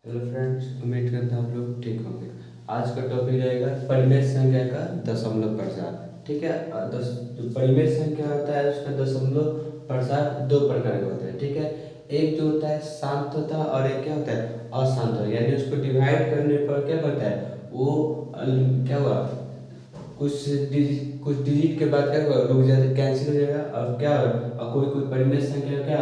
Hello friends, उम्मीद करता हूँ आप लोग ठीक होंगे। आज का टॉपिक रहेगा परिमेय संख्या का दशमलव प्रसार। ठीक है। जो परिमेय संख्या होता है उसका दशमलव प्रसार दो प्रकार के होते हैं। ठीक है। एक जो होता है शांत होता है और एक क्या होता है अशांत होता है। यानी उसको डिवाइड करने पर क्या करता है वो क्या हुआ कुछ डिजिट के बाद क्या होगा रुक जाते कैंसिल हो जाएगा और क्या होगा और कोई कोई परिमेय संख्या क्या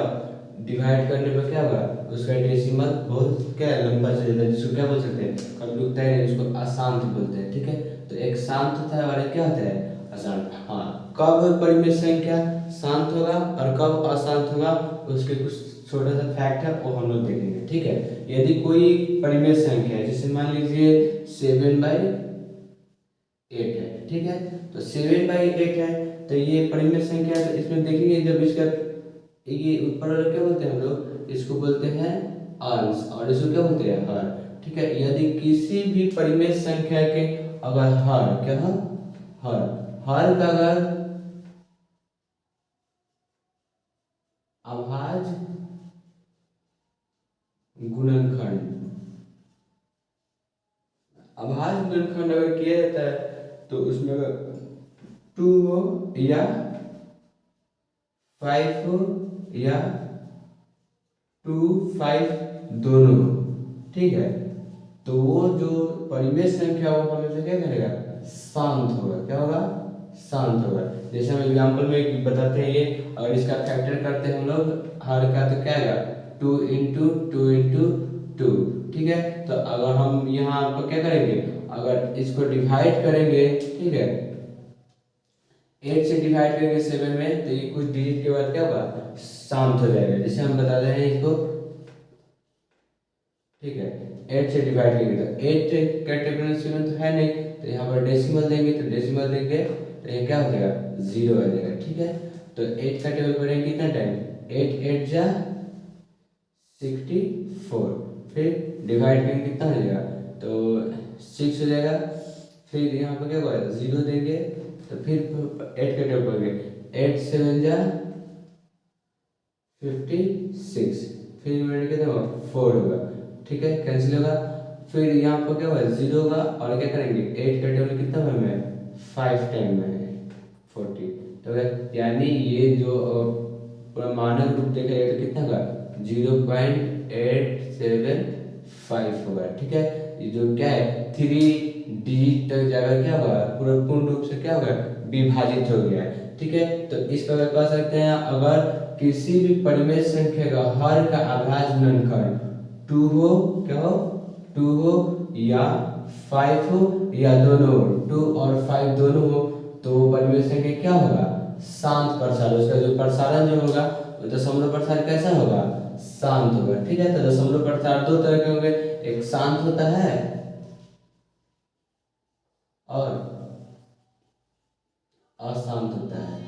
डिवाइड करने पर क्या होगा उसका डेसिमल बहुत क्या लंबा चल जाता है, जिसको क्या बोल सकते हैं कभी रुकता है नहीं, उसको अशांत बोलते हैं। ठीक है। तो एक शांत होता है और एक क्या होता है अशांत। हाँ, कब परिमेय संख्या शांत होगा और कब अशांत होगा उसके कुछ छोटा सा फैक्ट है वो हम लोग देखेंगे। ठीक है। यदि कोई परिमेय संख्या है जैसे मान लीजिए 7/8 है। ठीक है। तो 7/8 है तो ये परिमेय संख्या है। तो इसमें देखेंगे जब इसका ये ऊपर वाले क्या बोलते हैं हम लोग इसको बोलते हैं अंश और इसको क्या बोलते हैं हर। ठीक है। यदि किसी भी परिमेय संख्या के अगर हर क्या है हर हर का अगर अभाज्य गुणनखंड अभाज्य गुणनखंड अगर किया जाता है तो उसमें अगर 2 हो या 5 हो या 2 5 दोनों हो। ठीक है। तो वो जो परिमेय संख्या वो हमेशा क्या करेगा शांत होगा। क्या होगा शांत होगा। जैसे हम एग्जांपल में बताते हैं ये और इसका फैक्टर करते हैं हम लोग हर का तो क्या आएगा 2 × 2 × 2। ठीक है। तो अगर हम यहाँ पर क्या करेंगे अगर इसको डिवाइड करेंगे। ठीक है। 8 से डिवाइड करेंगे 7 में तो ये कुछ डिजिट के बाद क्या होगा शांत हो जाएगा। जैसे हम बता रहे हैं इसको। ठीक है। 8 से डिवाइड करेंगे तो 8 का टेबल सेवन तो है नहीं तो यहाँ पर डेसिमल देंगे तो डेसिमल देंगे तो ये क्या हो जाएगा 0 आ जाएगा। ठीक है। तो 8 का टेबल पढ़ेंगे कितना टाइम 8 8 जा 64 फिर डिवाइड करेंगे कितना हो जाएगा तो 6 हो जाएगा। फिर यहाँ पर क्या होगा 0 देंगे तो फिर 8 का टेबल पढ़ेंगे 8 7 जा 56 फिर मैंने कितना होगा 4 होगा। ठीक है। कैंसिल होगा। फिर यहाँ पर क्या होगा 0 होगा और क्या करेंगे 8 का टेबल कितना में है 5 टाइम में है 40। तो यानी ये जो पूरा मानक रूप देखा जाए तो कितना होगा 0.875 होगा। ठीक है। ये जो क्या है 3 डिजिट तक जाएगा क्या होगा पूरा पूर्ण रूप से क्या होगा विभाजित हो गया है। ठीक है। तो इस प्रकार कह सकते हैं अगर किसी भी परिमेय संख्या का हर का अभाज्य गुणनखंड 2 हो क्या हो 2 हो या 5 हो या दोनों हो 2 और 5 दोनों हो तो वो परिमेय संख्या क्या होगा शांत प्रसार। उसका जो प्रसारण जो होगा वो दशमलव प्रसार कैसा होगा शांत होगा। ठीक है। तो दशमलव प्रसार दो तरह के होंगे एक शांत होता है और अशांत होता है।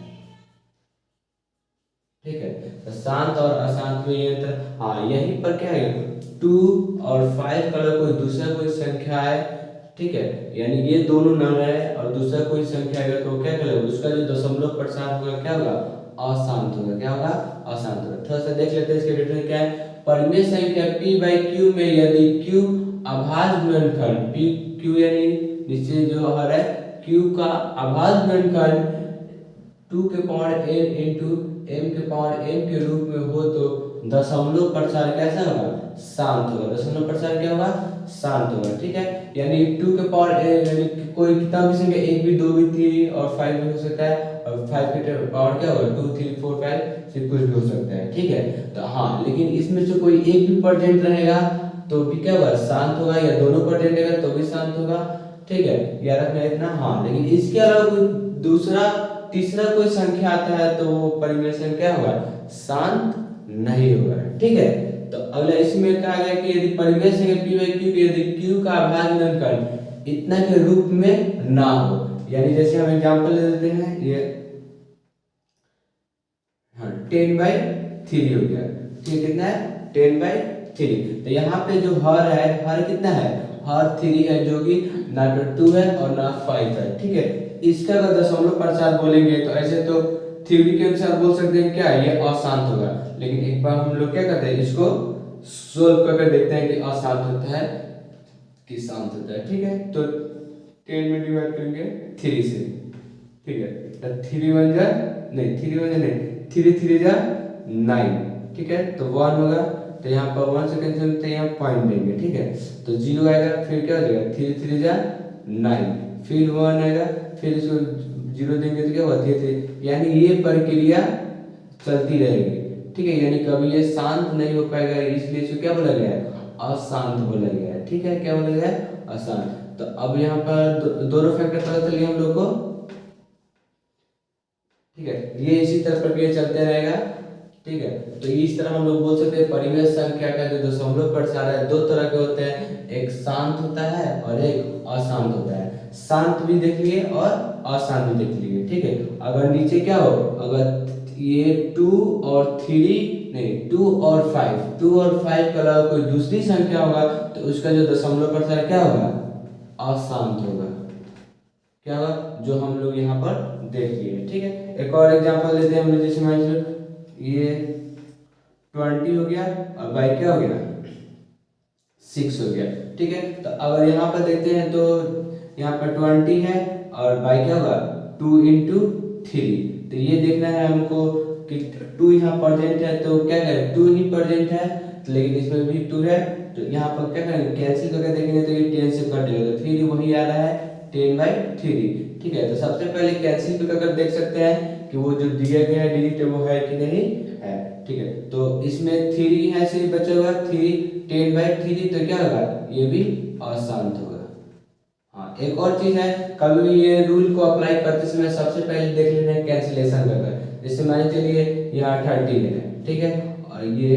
ठीक है। तो शांत और अशांत में ये अंतर। हाँ यहीं पर क्या है 2 और 5 का अगर कोई दूसरा कोई संख्या है। ठीक है। यानी ये दोनों न रहे और दूसरा कोई संख्या है तो क्या करेगा उसका जो दशमलव प्रसार होगा क्या होगा अशांत होगा। क्या होगा अशांत होगा। थोड़ा सा देख लेते हैं इसके डिटेल क्या है। परिमेय संख्या p/q में यदि q अभाज्य गुणनखंड q यानी निश्चित जो हर है q का अभाज्य गुणनखंड 2 के पावर n इंटू m के पावर m के रूप में हो तो दशमलव प्रसार कैसा होगा शांत होगा। दशमलव प्रसार क्या होगा शांत होगा। ठीक है। यानी 2 के पावर यानी कोई कितना भी संख्या 1 भी 2 भी 3 और 5 भी हो सकता है और 5 के पावर क्या होगा 2 3 4 5 से कुछ भी हो सकता है। ठीक है। तो हाँ लेकिन इसमें से कोई एक भी प्रेजेंट रहेगा तो भी क्या होगा शांत होगा या दोनों प्रेजेंट रहेगा तो भी शांत होगा। ठीक है। याद रखना इतना। हाँ लेकिन इसके अलावा कोई दूसरा तीसरा कोई संख्या आता है तो वो परिमेय संख्या होगा शांत नहीं होगा। ठीक है। तो अगला इसमें कहा गया कि यदि परिमेय संख्या p/q यदि q का अभाज्य गुणनखंड इतना के रूप में ना हो। यानी जैसे हम एग्जांपल ले लेते हैं ये हाँ 10/3 हो गया। ठीक कितना है 10/3। तो यहाँ पे जो हर है हर कितना है हर 3 है जो कि ना तो 2 है और ना 5 है। ठीक है। इसका अगर दशमलव प्रसार बोलेंगे तो ऐसे तो थ्योरी के अनुसार बोल सकते हैं क्या ये अशांत होगा। लेकिन एक बार हम लोग क्या करते हैं इसको सोल्व करके देखते हैं कि अशांत होता है कि शांत होता है। ठीक है, तो 10 में डिवाइड करेंगे 3 से। ठीक है, तो 3 3 जा 9। ठीक है, तो 1 होगा, तो यहाँ पर 1 से कैंसिल होते हैं, यहाँ पॉइंट देंगे। ठीक है, तो 0 आएगा, फिर क्या हो जाएगा 3 3 जा 9, फिर 1 आएगा, फिर इसको 0 देंगे तो क्या होगा 3 यानी ये प्रक्रिया चलती रहेगी। ठीक है, यानी कभी ये शांत नहीं हो पाएगा, इसलिए इसको क्या बोला गया है, अशांत बोला गया है। ठीक है, क्या बोला गया है, अशांत। तो अब यहाँ पर दोनों फैक्टर पता चल गए हम लोग को। ठीक है, ये इसी तरह प्रक्रिया चलते रहेगा। ठीक है, तो इस तरह हम लोग बोल सकते हैं परिमेय संख्या का जो दशमलव प्रसार है दो तरह के होते हैं, एक शांत होता है और एक अशांत होता है। शांत भी देख लिए और अशांत भी देख लिए। ठीक है, अगर नीचे क्या हो, अगर ये 2 और 3 नहीं 2 और 5 के अलावा कोई दूसरी संख्या होगा तो उसका जो दशमलव प्रसार क्या होगा, अशांत होगा। क्या होगा, जो हम लोग यहाँ पर देख लिए। ठीक है, एक और एग्जांपल लेते हैं हम लोग, जैसे मान लो ये 20 हो गया और बाई क्या हो गया 6 हो गया। ठीक है, तो अगर यहाँ पर देखते हैं तो यहाँ पर 20 है और बाई क्या होगा 2 इंटू 3। तो ये देखना है हमको कि 2 यहाँ प्रेजेंट है तो क्या करें 2 ही प्रेजेंट है, तो लेकिन इसमें भी 2 है, तो यहाँ पर क्या करेंगे कैंसिल करके देखेंगे तो ये 10 से कटेगा, तो फिर वही आ रहा है 10/3। ठीक है, तो सबसे पहले कैंसिल करके देख सकते हैं कि वो जो दिया गया है डिजिट वो है कि नहीं है। ठीक है, तो इसमें 3 है से बचा हुआ 3 10/3, तो क्या होगा ये भी अशांत होगा। हाँ, एक और चीज है, कभी भी ये रूल को अप्लाई करते समय सबसे पहले देख लेना है कैंसिलेशन करके। जैसे मान चलिए यहाँ 13 है। ठीक है, और ये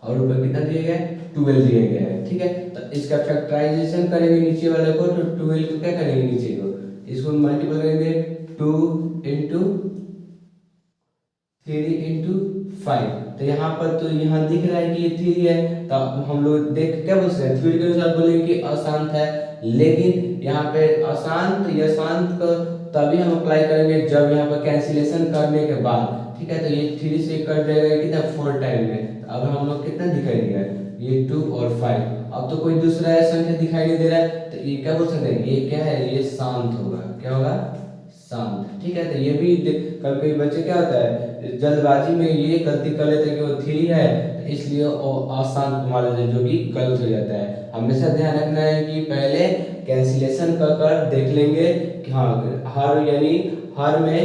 और ऊपर कितना दिया गया है 12 दिया गया है। ठीक है, तो इसका फैक्टराइजेशन करेंगे नीचे वाले को, तो 12 को क्या करेंगे नीचे को, इसको मल्टीपल करेंगे 2 इंटू 3 इंटू 5। तो यहाँ पर तो यहाँ दिख रहा है कि ये 3 है, तो हम लोग देख क्या बोल सकते हैं थ्योरी के अनुसार बोलेंगे कि अशांत है। लेकिन यहाँ पे अशांत या शांत को तभी हम अप्लाई करेंगे जब यहाँ पर कैंसिलेशन करने के बाद। ठीक है, तो ये 3 से कट जाएगा कितना 4 टाइम में, अब हम लोग कितना दिखाई दिया है ये 2 और 5। अब तो कोई दूसरा संख्या दिखाई नहीं दे रहा है, तो ये क्या बोल सकते हैं ये क्या है, ये शांत होगा। क्या होगा, शांत। ठीक है, तो ये भी कभी कभी बच्चे क्या होता है जल्दबाजी में ये गलती कर लेते हैं कि वो 3 है तो इसलिए वो अशांत मान लेते हैं, जो कि गलत हो जाता है। हमेशा ध्यान रखना है कि पहले कैंसिलेशन कर देख लेंगे कि हाँ हर यानी हर में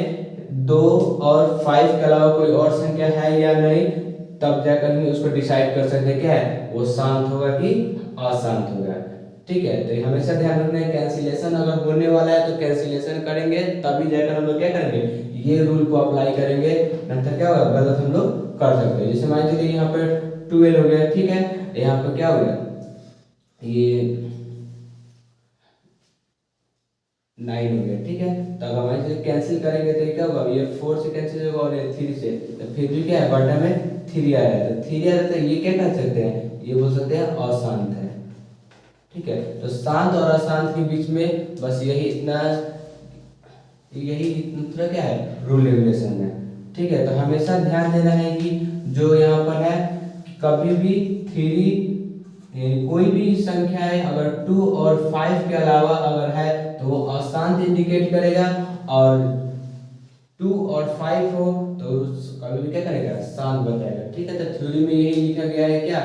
2 और 5 के अलावा कोई और संख्या है या नहीं, तब जाकर हम उसको डिसाइड कर सकते हैं क्या है वो शांत होगा कि अशांत होगा। ठीक है, तो हमेशा ध्यान रखना है कैंसिलेशन अगर होने वाला है तो कैंसिलेशन करेंगे तभी जाकर हम लोग क्या करेंगे ये रूल को अप्लाई करेंगे, नहीं क्या होगा गलत हम लोग कर सकते हैं। जैसे मान लीजिए यहाँ पर 12 हो गया। ठीक है, यहाँ पर क्या हो गया ये 9 हो गया। ठीक है, तो अगर मान लीजिए कैंसिल करेंगे तो क्या होगा ये 4 से कैंसिल होगा और 3 से, तो फिर भी क्या है बटा में 3 आया है, तो 3 आया तो ये क्या कह सकते हैं ये बोल सकते हैं अशांत है। ठीक है, तो शांत और अशांत के बीच में बस यही इतना क्या है रूल रेगुलेशन है। ठीक है, तो हमेशा ध्यान देना है कि जो यहाँ पर है कि कभी भी 3 कोई भी संख्या है अगर 2 और 5 के अलावा अगर है तो वो अशांत इंडिकेट करेगा, और 2 और 5 हो तो कभी भी क्या करेगा शांत बताएगा। ठीक है, तो थ्योरी में यही लिखा गया है क्या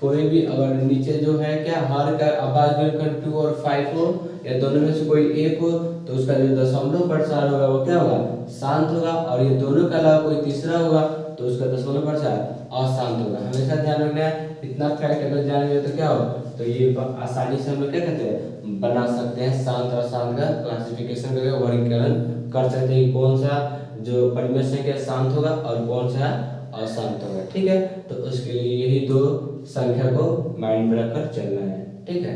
कोई भी अगर नीचे जो है क्या हर का आवाज मिलकर 2 और 5 हो या दोनों में से कोई एक हो तो उसका जो दशमलव प्रसार होगा वो क्या होगा शांत होगा, और ये दोनों के अलावा कोई तीसरा होगा तो उसका दशमलव प्रसार अशांत होगा। हमेशा ध्यान रखना है, इतना फैक्ट अगर जान गए तो क्या हो तो ये आसानी से हम लोग क्या कहते हैं बना सकते हैं शांत और अशांत का क्लासिफिकेशन करके वर्गीकरण कर सकते हैं कौन सा जो परिमेय संख्या शांत होगा और कौन सा अशांत होगा। ठीक है, तो उसके लिए यही 2 संख्या को माइंड में रखकर चलना है। ठीक है,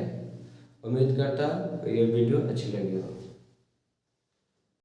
उम्मीद करता हूँ ये वीडियो अच्छी लगी हो।